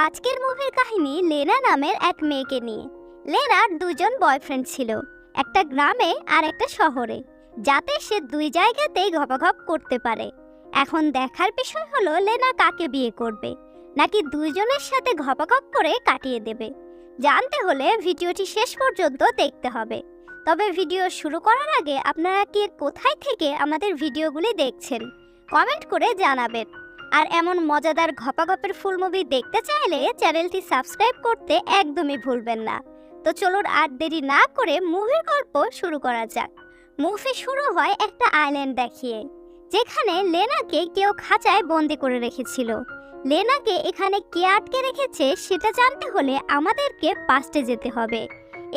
আজকের মুভির কাহিনী লেনা নামের এক মেয়েকে নিয়ে। লেনার দুজন বয়ফ্রেন্ড ছিল, একটা গ্রামে আর একটা শহরে, যাতে সে দুই জায়গাতেই ঘপাঘপ করতে পারে। এখন দেখার বিষয় হলো লেনা কাকে বিয়ে করবে, নাকি দুইজনের সাথে ঘপাঘপ করে কাটিয়ে দেবে। জানতে হলে ভিডিওটি শেষ পর্যন্ত দেখতে হবে। তবে ভিডিও শুরু করার আগে আপনারা কে কোথায় থেকে আমাদের ভিডিওগুলি দেখছেন কমেন্ট করে জানাবেন। আর এমন মজাদার ঘপাঘপের ফুল মুভি দেখতে চাইলে চ্যানেলটি সাবস্ক্রাইব করতে একদমই ভুলবেন না। তো চলুন আর দেরি না করে মুভির গল্প শুরু করা যাক। মুভি শুরু হয় একটা আইল্যান্ড দেখিয়ে, যেখানে লেনাকে কেউ খাঁচায় বন্দি করে রেখেছিল। লেনাকে এখানে কে আটকে রেখেছে সেটা জানতে হলে আমাদেরকে পাস্টে যেতে হবে।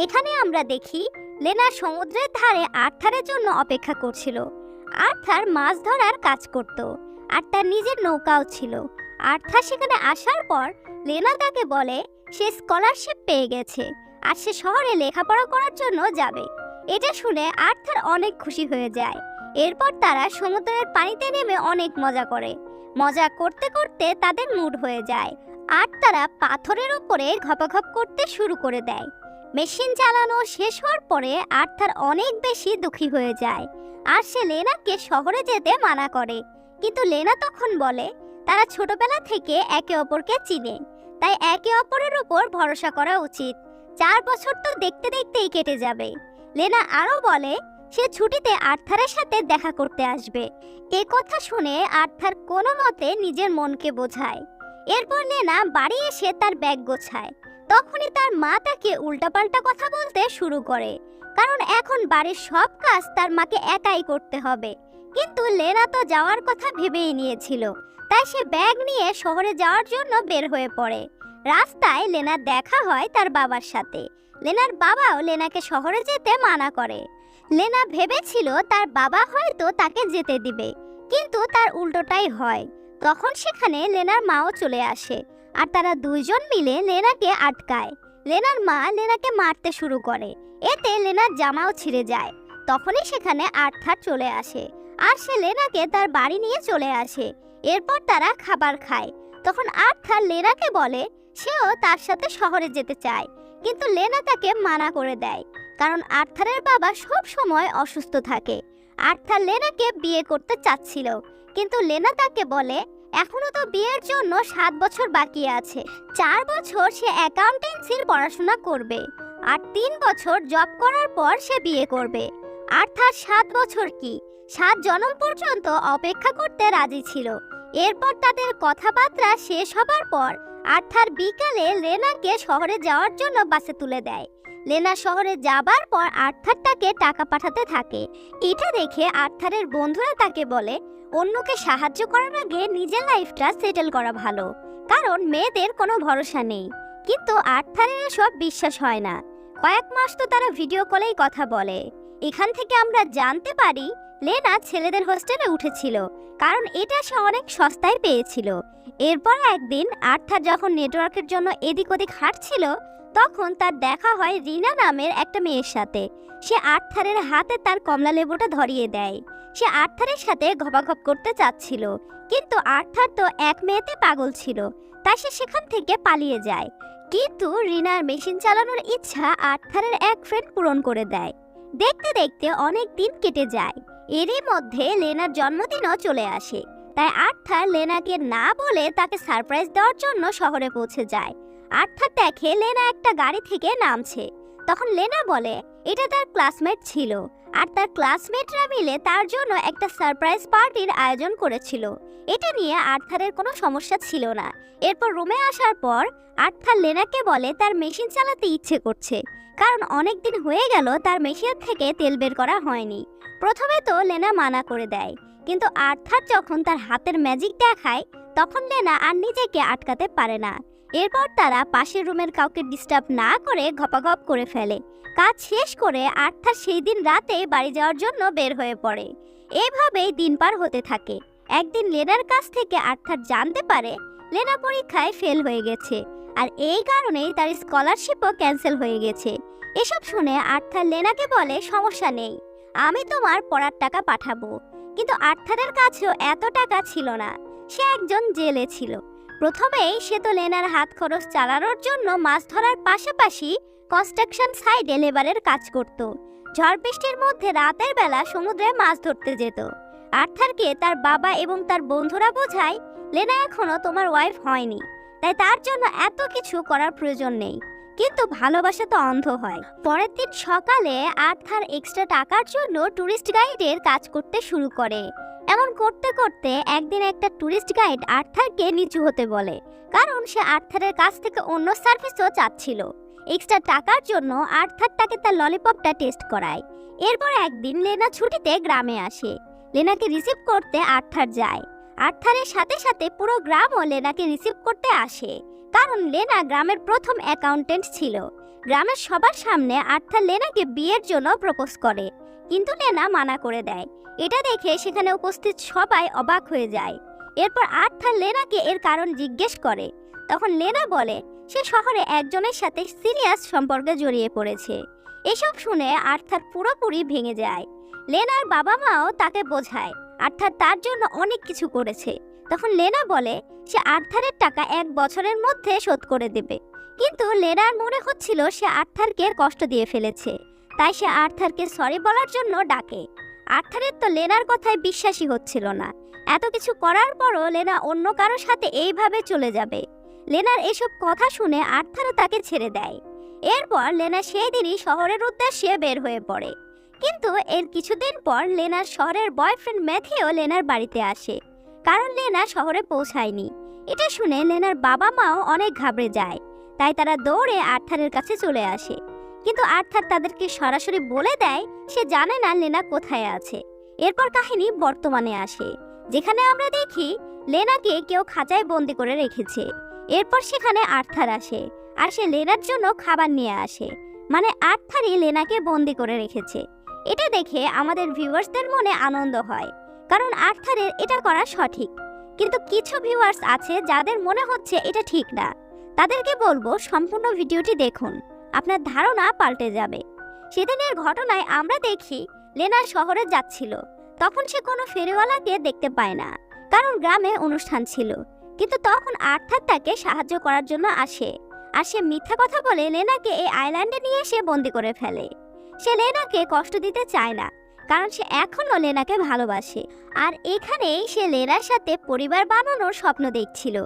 এখানে আমরা দেখি লেনা সমুদ্রের ধারে আর্থারের জন্য অপেক্ষা করছিল। আর্থার মাছ ধরার কাজ করত, আর তার নিজের নৌকাও ছিল। আর্থার সেখানে আসার পর লেনা তাকে বলে সে স্কলারশিপ পেয়ে গেছে আর সে শহরে লেখাপড়া করার জন্য যাবে। এটা শুনে আর্থার অনেক খুশি হয়ে যায়। এরপর তারা সমুদ্রের পানিতে নেমে অনেক মজা করে। মজা করতে করতে তাদের মুড হয়ে যায়, আর তারা পাথরের উপরে ঘপাঘপ করতে শুরু করে দেয়। মেশিন চালানো শেষ হওয়ার পরে আর্থার অনেক বেশি দুঃখী হয়ে যায়, আর সে লেনাকে শহরে যেতে মানা করে। কিন্তু লেনা তখন বলে তারা ছোটবেলা থেকে একে অপরকে চিনে, তাই একে অপরের উপর ভরসা করা উচিত। 4 বছর তো দেখতে দেখতেই কেটে যাবে। লেনা আরও বলে সে ছুটিতে আর্থারের সাথে দেখা করতে আসবে। এ কথা শুনে আর্থার কোনো মতে নিজের মনকে বোঝায়। এরপর লেনা বাড়ি এসে তার ব্যাগ গোছায়। তখনই তার মা তাকে উল্টাপাল্টা কথা বলতে শুরু করে, কারণ এখন বাড়ির সব কাজ তার মাকে একাই করতে হবে। কিন্তু লেনা তো যাওয়ার কথা ভেবেই নিয়েছিল, তাই সে ব্যাগ নিয়ে শহরে যাওয়ার জন্য বের হয়ে পড়ে। রাস্তায় লেনার দেখা হয় তার বাবার সাথে। লেনার বাবাও লেনাকে শহরে যেতে মানা করে। লেনা ভেবেছিল তার বাবা হয়তো তাকে যেতে দিবে, কিন্তু তার উল্টোটাই হয়। তখন সেখানে লেনার মাও চলে আসে, আর তারা দুইজন মিলে লেনাকে আটকায়। লেনার মা লেনাকে মারতে শুরু করে, এতে লেনার জামাও ছিঁড়ে যায়। তখনই সেখানে আর্থার চলে আসে, আর সে লেনাকে তার বাড়ি নিয়ে চলে আসে। এরপর তারা খাবার খায়। তখন আর্থার লেনাকে বলে সেও তার সাথে শহরে যেতে চায়, কিন্তু লেনা তাকে মানা করে দেয়, কারণ আর্থারের বাবা সব সময় অসুস্থ থাকে। আর্থার লেনাকে বিয়ে করতে চাচ্ছিল, কিন্তু লেনা তাকে বলে এখনো তো বিয়ের জন্য 7 বছর বাকি আছে। 4 বছর সে অ্যাকাউন্টেন্সির পড়াশোনা করবে, আর 3 বছর জব করার পর সে বিয়ে করবে। আর্থার 7 বছর কি 7 জন্ম পর্যন্ত অপেক্ষা করতে রাজি ছিল। এরপর তাদের কথাবার্তা শেষ হবার পর আর্থার বিকালে লেনাকে শহরে যাওয়ার জন্য বাসে তুলে দেয়। লেনা শহরে যাবার পর আর্থার তাকে টাকা পাঠাতে থাকে। এটা দেখে আর্থারের বন্ধুরা তাকে বলে অন্যকে সাহায্য করার আগে নিজের লাইফটা সেটেল করা ভালো, কারণ মেয়েদের কোনো ভরসা নেই। কিন্তু আর্থারের এসব বিশ্বাস হয় না। কয়েক মাস তো তারা ভিডিও কলেই কথা বলে। এখান থেকে আমরা জানতে পারি লেনা ছেলেদের হোস্টেলে উঠেছিল, কারণ এটা সে অনেক সস্তায় পেয়েছিল। এরপর একদিন আর্থার যখন নেটওয়ার্কের জন্য এদিক ওদিক হাঁটছিল, তখন তার দেখা হয় রিনা নামের একটা মেয়ের সাথে। সে আর্থারের হাতে তার কমলা লেবুটা ধরিয়ে দেয়। সে আর্থারের সাথে ঘপাঘপ করতে চাচ্ছিল, কিন্তু আর্থার তো এক মেয়েতে পাগল ছিল, তাই সে সেখান থেকে পালিয়ে যায়। কিন্তু রিনার মেশিন চালানোর ইচ্ছা আর্থারের এক ফ্রেন্ড পূরণ করে দেয়। দেখতে দেখতে অনেক দিন কেটে যায়। এরই মধ্যে লেনার জন্মদিনও চলে আসে, তাই আর্থার লেনাকে না বলে তাকে সারপ্রাইজ দেওয়ার জন্য শহরে পৌঁছে যায়। আর্থার দেখে লেনা একটা গাড়ি থেকে নামছে। তখন লেনা বলে এটা তার ক্লাসমেট ছিল, আর তার ক্লাসমেটরা মিলে তার জন্য একটা সারপ্রাইজ পার্টির আয়োজন করেছিল। এটা নিয়ে আর্থারের কোনো সমস্যা ছিল না। এরপর রুমে আসার পর আর্থার লেনাকে বলে তার মেশিন চালাতে ইচ্ছে করছে, কারণ অনেক দিন হয়ে গেল তার মেশিন থেকে তেল বের করা হয়নি। প্রথমে তো লেনা মানা করে দেয়, কিন্তু আর্থার যখন তার হাতের ম্যাজিক দেখায়, তখন লেনা আর নিজেকে আটকাতে পারে না। এরপর তারা পাশের রুমের কাউকে ডিস্টার্ব না করে ঘপাঘপ করে ফেলে। কাজ শেষ করে আর্থার সেই দিন রাতে বাড়ি যাওয়ার জন্য বের হয়ে পড়ে। এভাবেই দিন পার হতে থাকে। একদিন লেনার কাছ থেকে আর্থার জানতে পারে লেনা পরীক্ষায় ফেল হয়ে গেছে, আর এই কারণেই তার স্কলারশিপও ক্যান্সেল হয়ে গেছে। এসব শুনে আর্থার লেনাকে বলে সমস্যা নেই, আমি তোমার পড়ার টাকা পাঠাবো। কিন্তু আর্থারের কাছেও এত টাকা ছিল না, সে একজন জেলে ছিল। প্রথমেই সে তো লেনার হাত খরচ চালানোর জন্য মাছ ধরার পাশাপাশি কনস্ট্রাকশন সাইটে লেবারের কাজ করত। ঝড় বৃষ্টির মধ্যে রাতের বেলা সমুদ্রে মাছ ধরতে যেত। আর্থারকে তার বাবা এবং তার বন্ধুরা বোঝায়, লেনা এখনো তোমার ওয়াইফ হয়নি, তাই তার জন্য এত কিছু করার প্রয়োজন নেই। কিন্তু ভালোবাসা তো অন্ধ হয়। পরের দিন সকালে আর্থার এক্সট্রা টাকার জন্য ট্যুরিস্ট গাইডের কাজ করতে শুরু করে। এমন করতে করতে একদিন একটা ট্যুরিস্ট গাইড আর্থারকে নিচু হতে বলে, কারণ সে আর্থারের কাছ থেকে অন্য সার্ভিসও চাচ্ছিল। এক্সট্রা টাকার জন্য আর্থার তাকে তার ললিপপটা টেস্ট করায়। এরপর একদিন লেনা ছুটিতে গ্রামে আসে। লেনাকে রিসিভ করতে আর্থার যায়। আর্থারের সাথে সাথে পুরো গ্রামও লেনাকে রিসিভ করতে আসে, কারণ লেনা গ্রামের প্রথম অ্যাকাউন্টেন্ট ছিল। গ্রামের সবার সামনে আর্থার লেনাকে বিয়ের জন্য প্রপোজ করে, কিন্তু লেনা মানা করে দেয়। এটা দেখে সেখানে উপস্থিত সবাই অবাক হয়ে যায়। এরপর আর্থার লেনাকে এর কারণ জিজ্ঞেস করে। তখন লেনা বলে সে শহরে একজনের সাথে সিরিয়াস সম্পর্কে জড়িয়ে পড়েছে। এসব শুনে আর্থার পুরোপুরি ভেঙে যায়। লেনার বাবা মাও তাকে বোঝায় আর্থার তার জন্য অনেক কিছু করেছে। তখন লেনা বলে সে আর্থারের টাকা 1 বছরের মধ্যে শোধ করে দেবে। কিন্তু লেনার মনে হচ্ছিল সে আর্থারকে কষ্ট দিয়ে ফেলেছে, তাই সে আর্থারকে সরি বলার জন্য ডাকে। আর্থারের তো লেনার কথায় বিশ্বাসই হচ্ছিল না। এত কিছু করার পরও লেনা অন্য কারোর সাথে এইভাবে চলে যাবে। লেনার এসব কথা শুনে আর্থারও তাকে ছেড়ে দেয়। এরপর লেনা সেই দিনই শহরের উদ্দেশ্যে বের হয়ে পড়ে। কিন্তু এর কিছুদিন পর লেনার শহরের বয়ফ্রেন্ড ম্যাথিও লেনার বাড়িতে আসে, কারণ লেনা শহরে পৌঁছায়নি। এটা শুনে লেনার বাবা মাও অনেক ঘাবড়ে যায়, তাই তারা দৌড়ে আর্থারের কাছে চলে আসে। কিন্তু আর্থার তাদেরকে সরাসরি বলে দেয় সে জানে না লেনা কোথায় আছে। এরপর কাহিনী বর্তমানে আসে, যেখানে আমরা দেখি লেনাকে কেউ খাঁচায় বন্দি করে রেখেছে। এরপর সেখানে আর্থার আসে, আর সে লেনার জন্য খাবার নিয়ে আসে। মানে আর্থারই লেনাকে বন্দি করে রেখেছে। এটা দেখে আমাদের ভিউয়ার্সদের মনে আনন্দ হয়, কারণ আর্থারের এটা করা সঠিক। কিন্তু কিছু ভিউয়ার্স আছে যাদের মনে হচ্ছে এটা ঠিক না। তাদেরকে বলবো সম্পূর্ণ ভিডিওটি দেখুন, আপনার ধারণা পাল্টে যাবে। সেদিনের ঘটনায় আমরা দেখি লেনা শহরে যাচ্ছিল। তখন সে কোনো ফেরিওয়ালাকে দেখতে পায় না, কারণ গ্রামে অনুষ্ঠান ছিল। কিন্তু তখন আর্থার তাকে সাহায্য করার জন্য আসে, আর সে মিথ্যা কথা বলে লেনাকে এই আইল্যান্ডে নিয়ে এসে বন্দি করে ফেলে। সে লেনাকে কষ্ট দিতে চায় না, কারণ সে এখনো লেনাকে ভালোবাসে। আর এখানেই সে লেনার সাথে পরিবার বানানোর স্বপ্ন দেখছিল।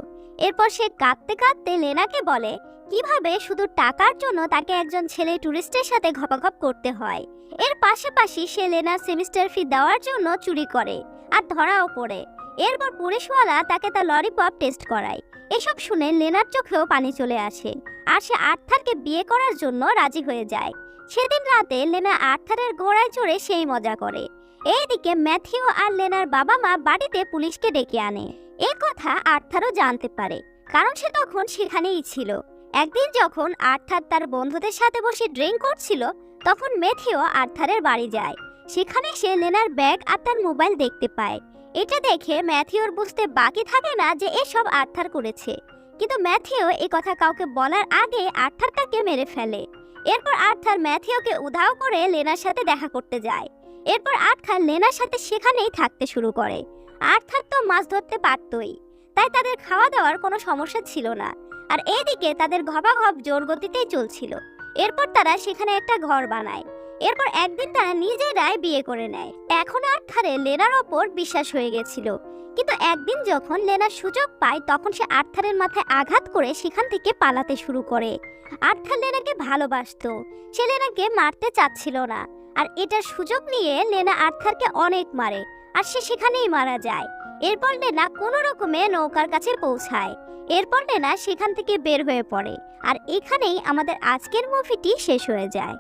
এরপর সে কাঁদতে কাঁদতে লেনাকে বলে কিভাবে শুধু টাকার জন্য তাকে একজন ছেলে টুরিস্টের সাথে ঘপাঘপ করতে হয়। এর পাশাপাশি সে লেনার সেমিস্টার ফি দেওয়ার জন্য চুরি করে আর ধরাও পড়ে। এরপর পুলিশওয়ালা তাকে তার ললিপপ টেস্ট করায়। এসব শুনে লেনার চোখেও পানি চলে আসে, আর সে আর্থারকে বিয়ে করার জন্য রাজি হয়ে যায়। সেদিন রাতে লেনা আর্থারের ঘোড়ায় চড়ে সেই মজা করে। এইদিকে ম্যাথিও আর লেনার বাবা মা বাড়িতে পুলিশকে ডেকে আনে। এ কথা আর্থারও জানতে পারে, কারণ সে তখন সেখানেই ছিল। একদিন যখন আর্থার তার বন্ধুদের সাথে বসে ড্রিঙ্ক করছিল, তখন ম্যাথিও আর্থারের বাড়ি যায়। সেখানে সে লেনার ব্যাগ আর তার মোবাইল দেখতে পায়। এটা দেখে ম্যাথিওর বুঝতে বাকি থাকে না যে এসব আর্থার করেছে। কিন্তু ম্যাথিও এই কথা কাউকে বলার আগে আর্থার তাকে মেরে ফেলে। এরপর আর্থার ম্যাথিওকে উধাও করে লেনার সাথে দেখা করতে যায়। এরপর আর্থার লেনার সাথে সেখানেই থাকতে শুরু করে। আর্থার তো মাছ ধরতে পারতই, তাই তাদের খাওয়া দাওয়ার কোনো সমস্যা ছিল না। আর এইদিকে তাদের ঘপাঘপ জোর গতিতেই চলছিল। এরপর তারা সেখানে একটা ঘর বানায়। এরপর একদিন তারা নিজেরাই বিয়ে করে নেয়। এখন আর্থারের লেনার ওপর বিশ্বাস হয়ে গেছিল। কিন্তু একদিন যখন লেনা সুযোগ পায়, তখন সে আর্থারের মাথায় আঘাত করে সেখান থেকে পালাতে শুরু করে। আর্থার লেনাকে ভালোবাসতো, সে লেনাকে মারতে চাচ্ছিল না। আর এটার সুযোগ নিয়ে লেনা আর্থারকে অনেক মারে, আর সে সেখানেই মারা যায়। এরপর লেনা কোনো রকমে নৌকার কাছে পৌঁছায়। এরপর লেনা সেখান থেকে বের হয়ে পড়ে। আর এখানেই আমাদের আজকের মুভিটি শেষ হয়ে যায়।